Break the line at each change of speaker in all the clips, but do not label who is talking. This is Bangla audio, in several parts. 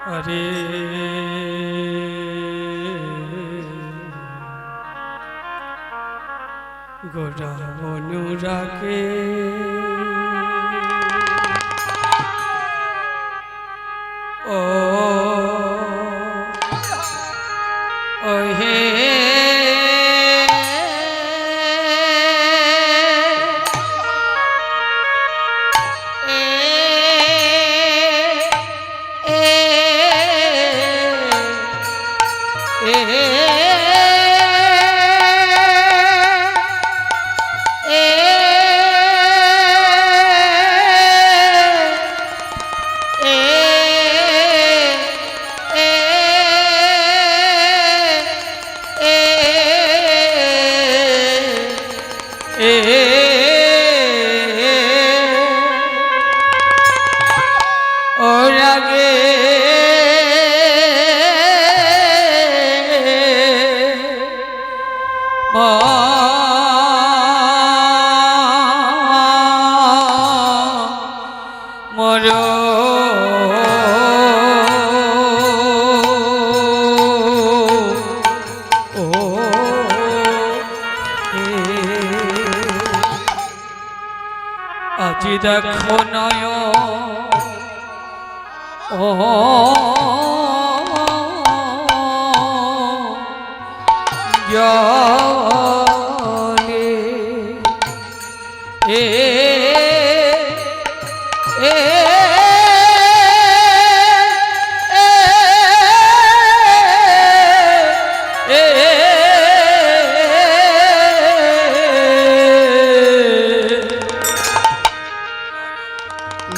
अरे गोरा अनुरागे ओ हे আজি দেখো নয় ও জলে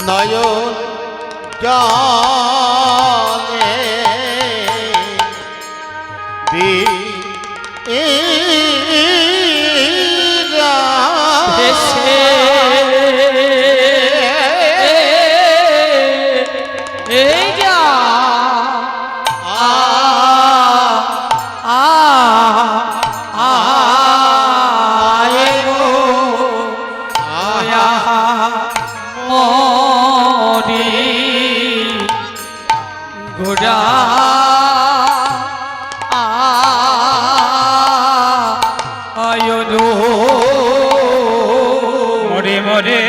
নয়ন জলে ভেসে
গোরা আয়নো মরে মরে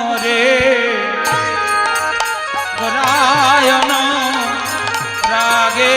গোরায়নো রাগে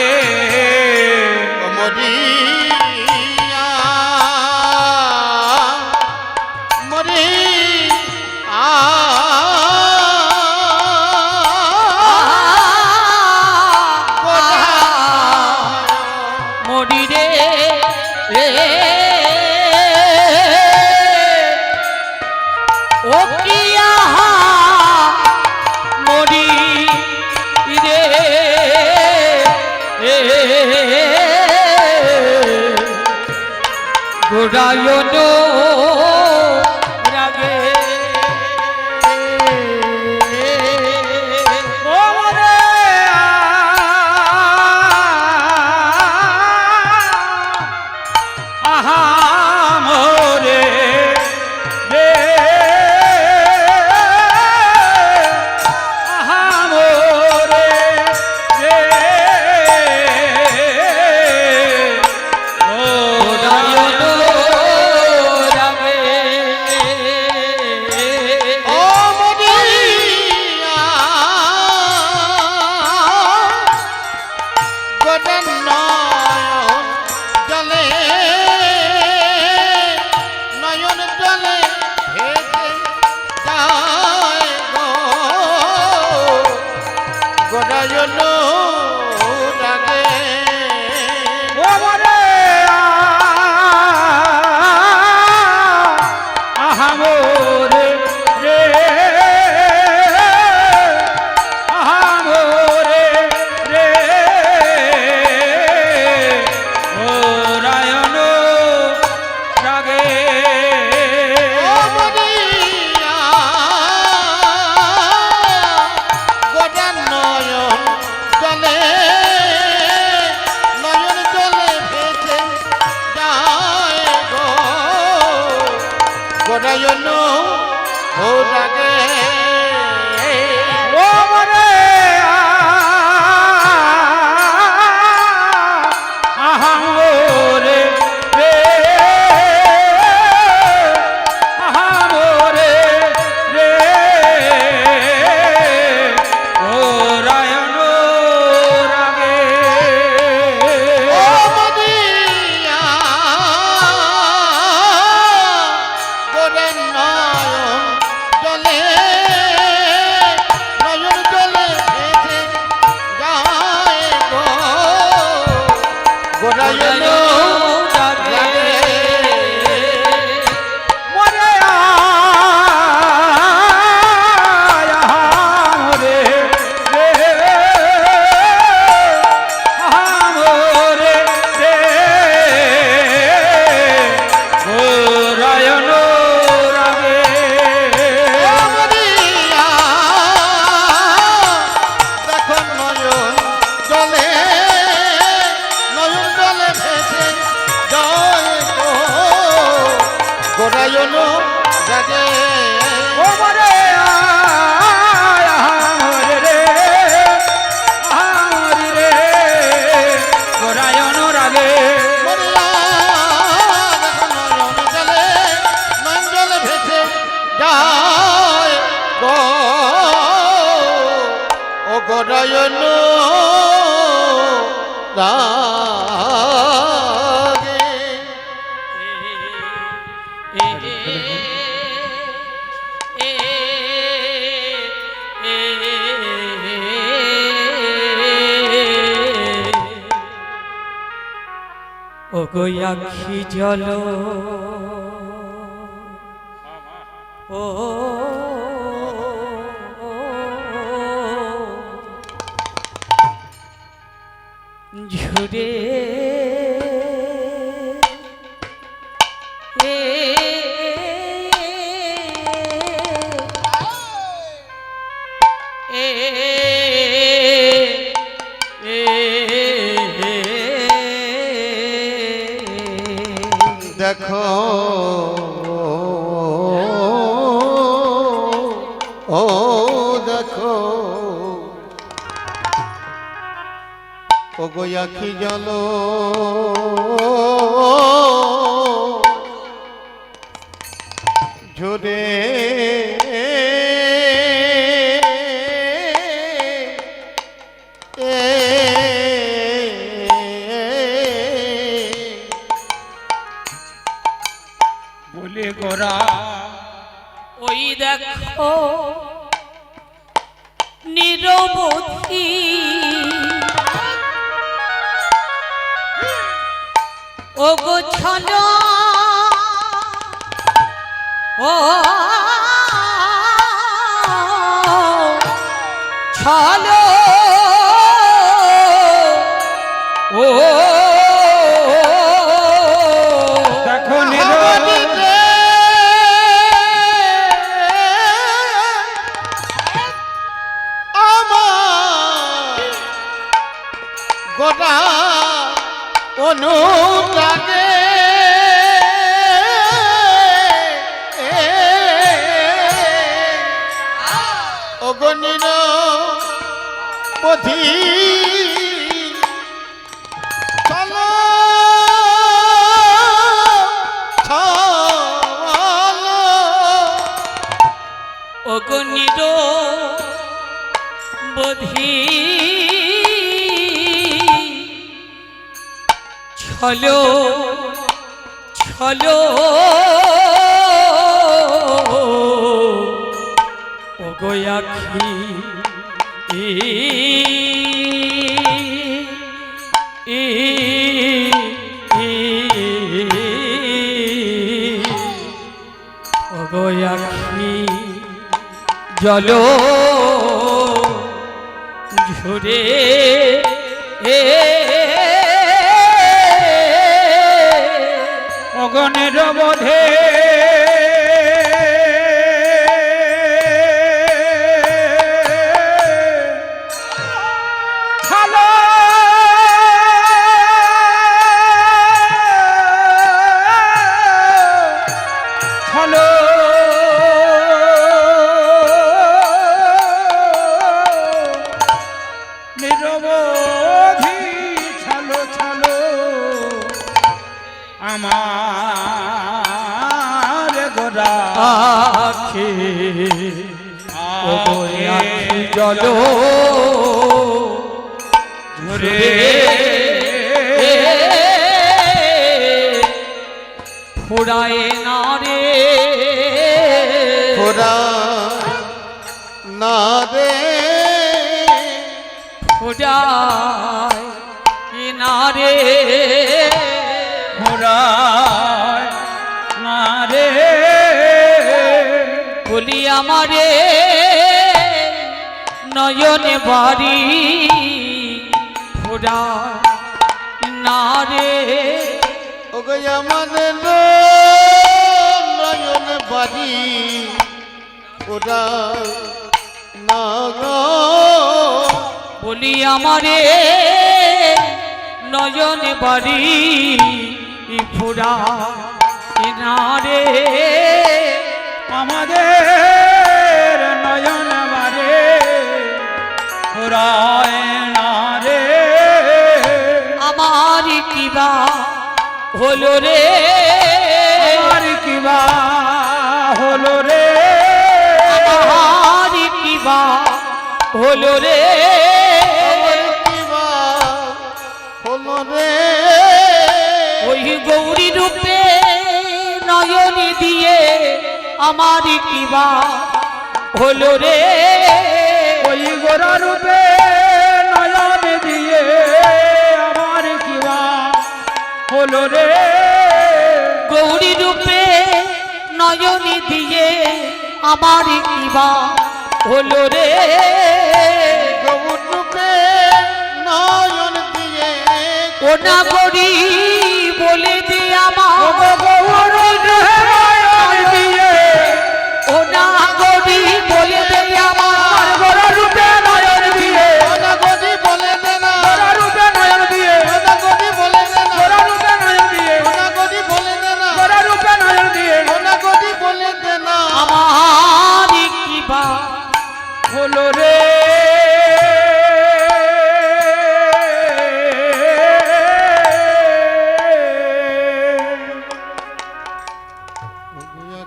ও জাগে
ও মরে আহামরে রে আহামরে রে ও রায়ণ রাগে
ও মদিয়া গোরের নয়ন জলে ভেসে যায় গো গোরায়ন জাগে
মরে আহামরে রে আহামরে রে ও রায়ণ রাগে
ও মদিয়া দেখো নয়ন জলে ভেসে যায় গো গোরায়ন জাগে
ও মরে আহামরে রে আহামরে রে ও রায়ণ রাগে
মরিয়া দেখো নয়ন জলে ভেসে যায় গো ও গোরায়ন জাগে
ও গো আখি জল ও ঝুরে
দেখো ও দেখো ও গো আখি জল ঝরে
বলে গোরা ওই দেখো নিরবধি ও গো ছলো ও ছলো ও দেখো
গোটা অনুরাগে অগণির পথি চলো চলো
অগণিত বধি ছলো ছলো ওগো আখি ওগো আখি জলো ঝরে অগণের বোধে হ্যালো হ্যালো আখি ও বই আখি জল ঝরে ফুরায় না রে
ফোরা না রে
ফুরায় না রে
ফুরায় না রে
বলি আমারে নয়নে বাড়ি ফুরায় না রে
ওগো আমাদের নয়ন বাড়ি ওরা না গো
বলি আমারে নয়নে বাড়ি ফুরায় না রে
আমাদের নয়ন বারে ফুরায় না রে
আমার কিবা হলো রে
আমার কিবা হলো রে
আমার কিবা হলো রে
কিবা হলো রে
ওই গৌরী রূপে নয়নে দিয়ে আমার কিবা হলো রে
ওই গোরা রূপে নয়ন দিয়ে আমার কিবা হলো রে
গৌরী রূপে নয়নে দিয়ে আমার কিবা হলো রে
গৌর রূপে নয়ন দিয়ে
ও না গৌরী বলে দে আমার
গৌর নয়ন দিয়ে
ও না গৌরী বলে দে আমার
গোরা রূপে নয়ন দিয়ে
ওনা গদি বলে দে না
গোরা রূপে নয়ন দিয়ে
ওনা গদি বলে দে না
গোরা রূপে নয়ন দিয়ে
ওনা গদি বলে দে না
গোরা রূপে নয়ন দিয়ে
ওনা গদি বলে দে না
আমার কিবা
হলো রে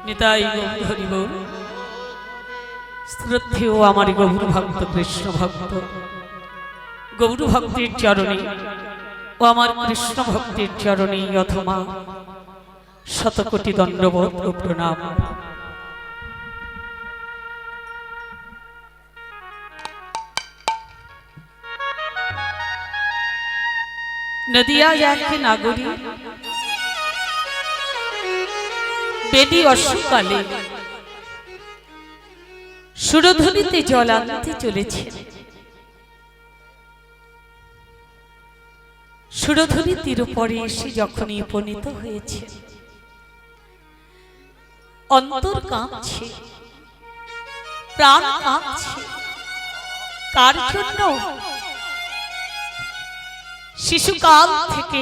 নিতাই গৌর হরি বল শ্রদ্ধেয় আমার গৌর ভক্ত কৃষ্ণ ভক্ত গৌর ভক্তের চরণে ও আমার কৃষ্ণ ভক্তের চরণে অথমা শতকোটি দণ্ডবোধ ও প্রণাম। নদিয়া যাকে নাগরী বেদি অশ্বকালে সুরধ্বনিতে জল আনতে চলেছে। সুরধ্বনি তীর পরে এসে যখনই উপনীত হয়েছে, অন্তর কাঁপছে, প্রাণ কাঁপছে। কার জন্য? শিশুকাল থেকে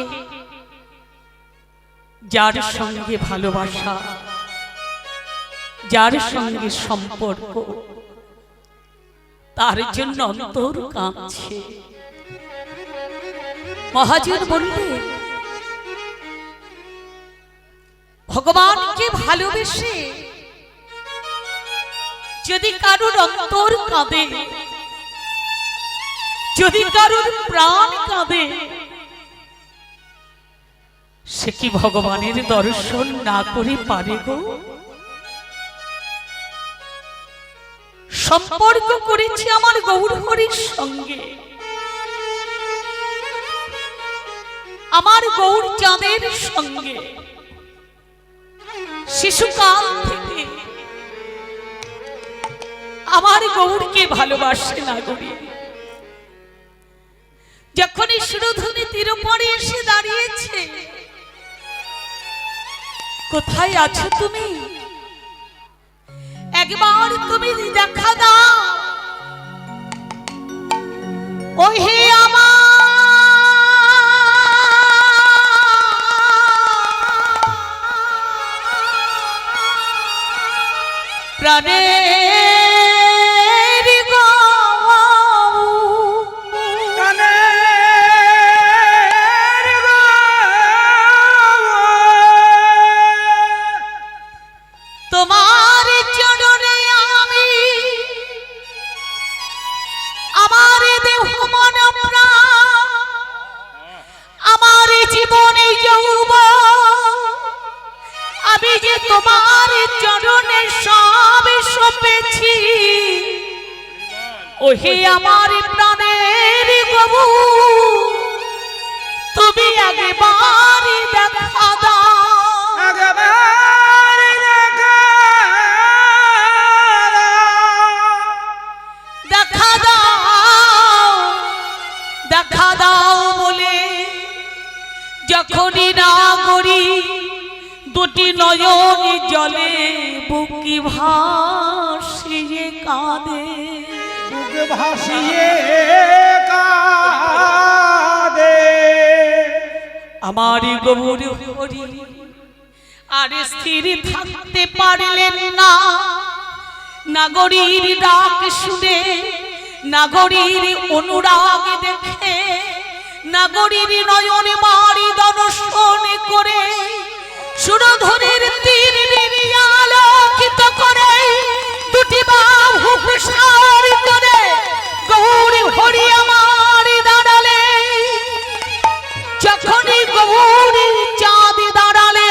যার সঙ্গে ভালোবাসা, যার সঙ্গে সম্পর্ক, তার জন্য অন্তর কাঁপছে। মহাজন বললে, ভগবানকে ভালোবেসে যদি কারোর অন্তর কাঁদে, যদি কারোর প্রাণ কাঁদে, সে কি ভগবানের দর্শন না করে পারে গো? সম্পর্ক করেছি আমার গৌর হরির সঙ্গে, আমার গৌর চাঁদের সঙ্গে। শিশুকাল থেকে আমার গৌরকে ভালোবাসে না গরি। যখন এই সুরধ্বনি তীরপরে এসে দাঁড়িয়েছে, কোথায় আছো তুমি? একবার তুমি দেখা দাও। ও হে আমার প্রাণের গো, তোমার চরণ ওহে আমার প্রাণের গবু তুমি আগেবার দেখা দাও দেখা দাও দেখা দাও বলে যখনই নাগরি দুটি নয়ন জলে বুকি ভাসিয়ে কাঁদে
বুকে ভাসিয়ে কাঁদে
আমার গৌর হরি আর স্থির থাকতে পারলেন না নাগরীর ডাক শুনে নাগরীর অনুরাগ দেখে নাগরীর নয়ন মারি দর্শন করে সুরধরের তীর আলোকিত করে দুটি বাহু প্রসার করে গৌর হরি আমার দাঁড়ালে যখনই গৌর চাঁদ দাঁড়ালে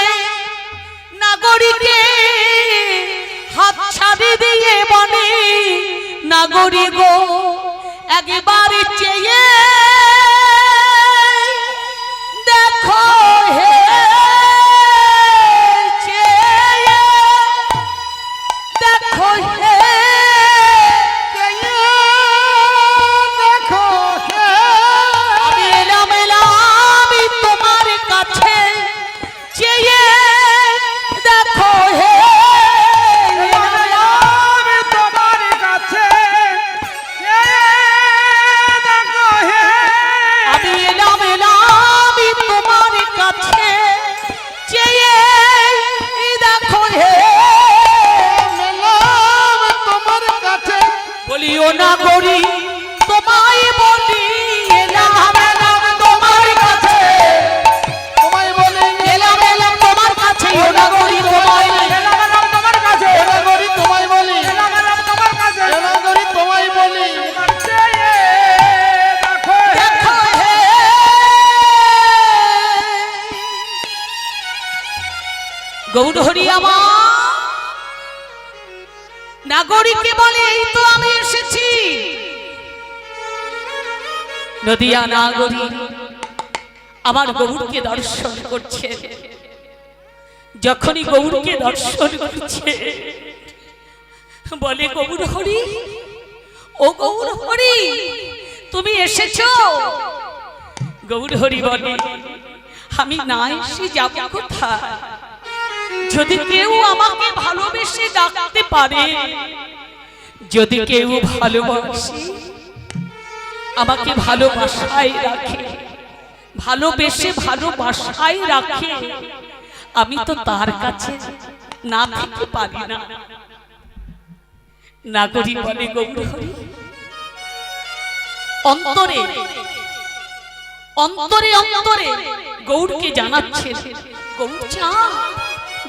নাগরীকে হাত ছাড়ি দিয়ে বলে নাগরী গো একবার চেয়ে দেখো হে চেয়ে দেখো হে
দেখো হে
আমি এলাম আমি তোমার কাছে চেয়ে দেখো হে
আমি তোমার কাছে দেখো হে
আমি এলাম আমি তোমার কাছে চেয়ে দেখো হে
মেলাম তোমার কাছে
বলিও না গরি তোমায় বলি এলাম তোমার কাছে
তোমায় বলি
এলাম তোমার কাছে ও না গরি তোমায়
এলাম তোমার কাছে
এনাগরি তোমায় বলি
এলাম তোমার কাছে
এনাগরি তোমায় বলি
দেখো
দেখো হে গৌর হরি আমার নাগরিককে বলে এই তো আমি এসেছি নদিয়া নাগরী আমার গৌরকে দর্শন করছে যখনই গৌরকে দর্শন করছে বলে গৌর হরি ও গৌর হরি তুমি এসেছো গৌর হরি বলে আমি না এসে যাব কোথায় যদি কেউ আমাকে ভালোবেসে ডাকতে পারে যদি কেউ ভালোবাসে আমাকে ভালোবাসায় রাখে ভালোবেসে ভালোবাসায় রাখে আমি তো তার কাছে না থাকতে পারি না নাগরী বলে গৌর হরি অন্তরে অন্তরে অন্তরে গৌরকে জানাচ্ছে গৌর চা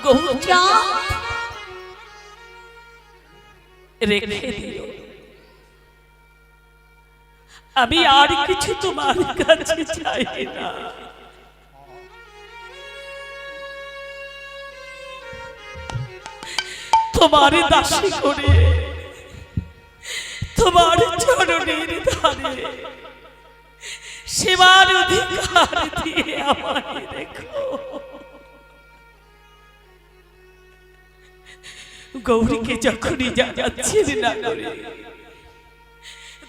গৌর চা রেখে দিও আমি আর কিছু তোমার কাছে চাই না তোমার দাসী করে তোমার চরণের ধারে সেবার অধিকার দিয়ে আমায় রেখো গৌরীকে যখনই জানাচ্ছেন না করে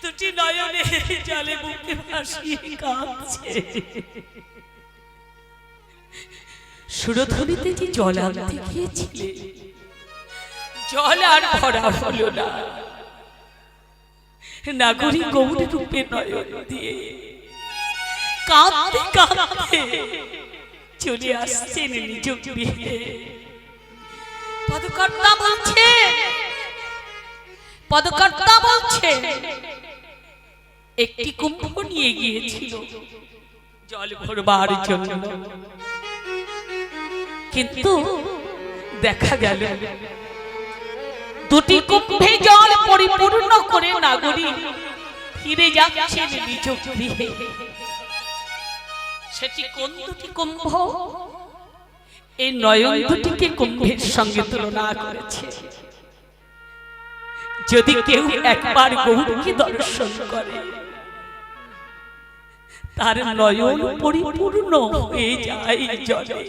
দুটি নয়নে জলে বুকে ভাসিয়ে কাঁদছে সুরধুনিতে যে জল আনতে গিয়েছিলে জল আর ভরা হলো না নাগরী গৌর রূপে নয়ন দিয়ে কাঁদতে কাঁদতে চলে আসছেন নিজ গৃহে পদকর্তা বলছে একটি কুম্ভ নিয়ে গিয়েছিল জল ভরবার জন্য কিন্তু দেখা গেল দুটি কুম্ভে জল পরিপূর্ণ করে নাগরী ফিরে যাচ্ছেন নিজ গৃহে সেটি কোন দুটি কুম্ভ এই নয়ন দুটিকে কুম্ভের সঙ্গে তুলনা করেছে যদি কেউ একবার গৌরকে দর্শন করে তার নয়ন পরিপূর্ণ হয়ে যায় জলে,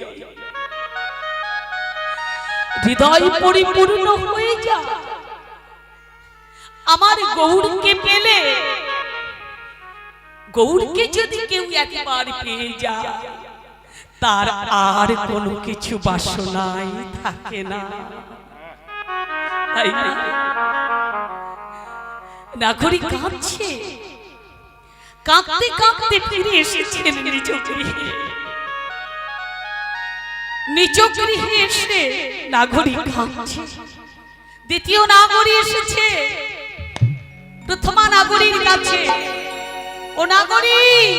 হৃদয় পরিপূর্ণ হয়ে যায়। আমার গৌরকে পেলে, গৌরকে যদি কেউ একবার পেয়ে যায় তার আর কোনো কিছু বাসনাই থাকে না, তাই না? নাগরিক কাঁদছে, কাঁদতে কাঁদতে ফিরে এসেছেন নিজ গৃহে। নিজ গৃহে এসে নাগরিক কাঁদছে। দ্বিতীয় নাগরিক এসেছে প্রথমা নাগরিক কাছে। ও নাগরিক,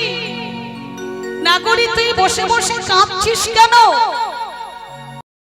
নাগরিক তুই বসে বসে কাঁদছিস কেন?